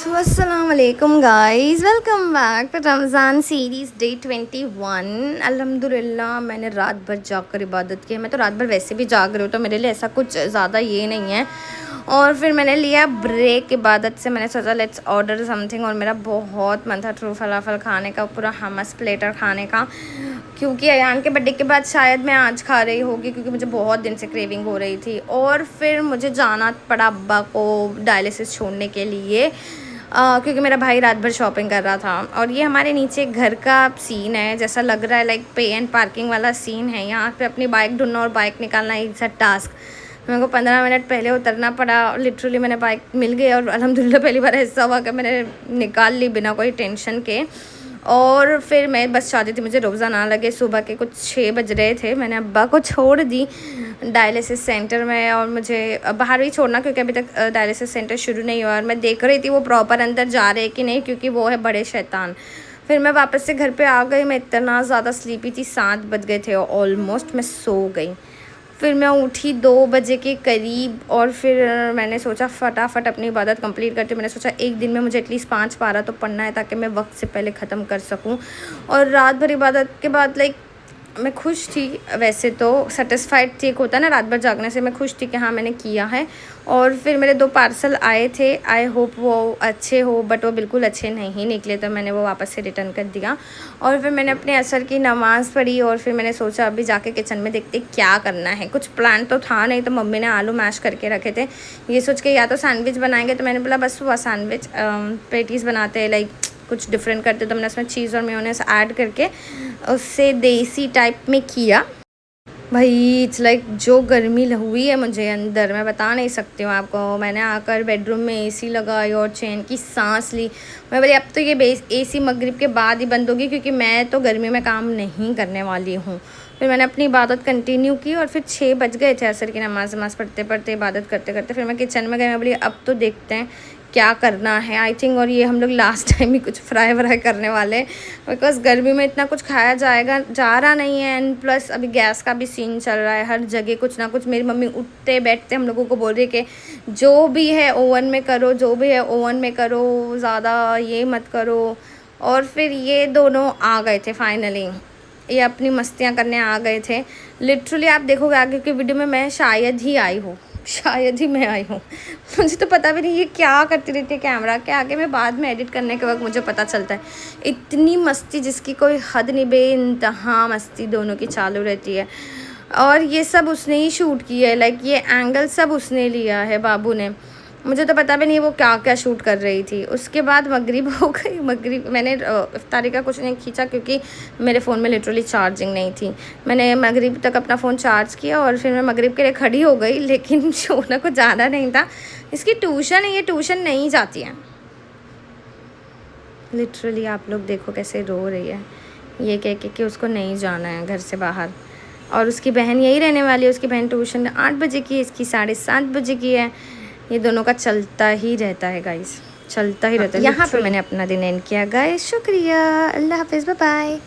सो अस्सलाम वालेकुम guys, welcome back to Ramzan series day 21। अल्हम्दुलिल्लाह मैंने रात भर जाग कर इबादत की है। मैं तो रात भर वैसे भी जाग रही हूँ, तो मेरे लिए ऐसा कुछ ज़्यादा ये नहीं है। और फिर मैंने लिया ब्रेक इबादत से। मैंने सोचा लेट्स ऑर्डर समथिंग, और मेरा बहुत मन था ट्रू फलाफल खाने का, पूरा हमस प्लेटर खाने का, क्योंकि अयान के बर्थडे के बाद शायद मैं आज खा रही होगी, क्योंकि मुझे बहुत दिन से क्रेविंग हो रही थी। और फिर मुझे जाना पड़ा अब्बा को डायलिसिस छोड़ने के लिए, क्योंकि मेरा भाई रात भर शॉपिंग कर रहा था। और ये हमारे नीचे घर का सीन है, जैसा लग रहा है लाइक पे एंड पार्किंग वाला सीन है। यहाँ पे अपनी बाइक ढूंढना और बाइक निकालना एक सा टास्क। मेरे को 15 मिनट पहले उतरना पड़ा। लिटरली मैंने बाइक मिल गई, और अल्हम्दुलिल्लाह पहली बार ऐसा हुआ कि मैंने निकाल ली बिना कोई टेंशन के। और फिर मैं बस चाहती थी मुझे रोज़ा ना लगे। सुबह के कुछ 6 बज रहे थे, मैंने अब्बा को छोड़ दी डायलिसिस सेंटर में, और मुझे बाहर ही छोड़ना क्योंकि अभी तक डायलिसिस सेंटर शुरू नहीं हुआ। और मैं देख रही थी वो प्रॉपर अंदर जा रहे कि नहीं, क्योंकि वो है बड़े शैतान। फिर मैं वापस से घर पे आ गई। मैं इतना ज़्यादा स्लीपी थी, 7 बज गए थे ऑलमोस्ट, मैं सो गई। फिर मैं उठी 2 बजे के करीब, और फिर मैंने सोचा फटाफट अपनी इबादत कंप्लीट करती हूँ। मैंने सोचा एक दिन में मुझे एटलीस्ट 5 पारा तो पढ़ना है, ताकि मैं वक्त से पहले ख़त्म कर सकूँ। और रात भर इबादत के बाद लाइक मैं खुश थी, वैसे तो सेटिस्फाइड थी। एक होता है ना रात भर जागने से, मैं खुश थी कि हाँ मैंने किया है। और फिर मेरे 2 पार्सल आए थे, आई होप वो अच्छे हो, बट वो बिल्कुल अच्छे नहीं निकले, तो मैंने वो वापस से रिटर्न कर दिया। और फिर मैंने अपने असर की नमाज़ पढ़ी, और फिर मैंने सोचा अभी जाके किचन में देखते क्या करना है। कुछ प्लान तो था नहीं, तो मम्मी ने आलू मैश करके रखे थे, ये सोच के या तो सैंडविच बनाएंगे। तो मैंने बोला बस हुआ सैंडविच, पेटीज़ बनाते हैं, लाइक कुछ डिफरेंट करते। तो मैंने उसमें चीज़ और मेयोनेज़ ऐड करके उससे देसी टाइप में किया। भाई इट्स लाइक जो गर्मी हुई है मुझे अंदर, मैं बता नहीं सकती हूँ आपको। मैंने आकर बेडरूम में एसी लगाई और चैन की सांस ली। मैं बोली अब तो ये एसी मगरिब के बाद ही बंद होगी, क्योंकि मैं तो गर्मी में काम नहीं करने वाली हूँ। फिर मैंने अपनी इबादत कंटिन्यू की, और फिर 6 बज गए थे असर की नमाज़ पढ़ते पढ़ते, इबादत करते करते। फिर मैं किचन में गई। मैं बोली अब तो देखते हैं क्या करना है, आई थिंक। और ये हम लोग लास्ट टाइम ही कुछ फ्राई व्राई करने वाले, बिकॉज गर्मी में इतना कुछ खाया जा रहा नहीं है। एंड प्लस अभी गैस का भी सीन चल रहा है, हर जगह कुछ ना कुछ। मेरी मम्मी उठते बैठते हम लोगों को बोल रही है कि जो भी है ओवन में करो, जो भी है ओवन में करो, ज़्यादा ये मत करो। और फिर ये दोनों आ गए थे फाइनली, ये अपनी मस्तियाँ करने आ गए थे। लिटरली आप देखोगे आगे की वीडियो में, मैं शायद ही आई हूँ, शायद ही मैं आई हूँ। मुझे तो पता भी नहीं ये क्या करती रहती है कैमरा के आगे। मैं बाद में एडिट करने के वक्त मुझे पता चलता है। इतनी मस्ती जिसकी कोई हद नहीं, बेइंतहा मस्ती दोनों की चालू रहती है। और ये सब उसने ही शूट किया है, लाइक ये एंगल सब उसने लिया है बाबू ने। मुझे तो पता भी नहीं वो क्या क्या शूट कर रही थी। उसके बाद मगरिब हो गई। मगरिब मैंने इफ्तारी का कुछ नहीं खींचा, क्योंकि मेरे फ़ोन में लिटरली चार्जिंग नहीं थी। मैंने मगरिब तक अपना फ़ोन चार्ज किया, और फिर मैं मगरिब के लिए खड़ी हो गई। लेकिन शोना को जाना नहीं था, इसकी ट्यूशन है, ये ट्यूशन नहीं जाती है। लिटरली आप लोग देखो कैसे रो रही है, ये कह के कि उसको नहीं जाना है घर से बाहर। और उसकी बहन यही रहने वाली है। उसकी बहन ट्यूशन 8 बजे की है, इसकी 7:30 बजे की है। ये दोनों का चलता ही रहता है गाइस, चलता ही रहता है। यहाँ पे मैंने अपना दिन एंड किया गाइस। शुक्रिया, अल्लाह हाफिज़, बाय बाय।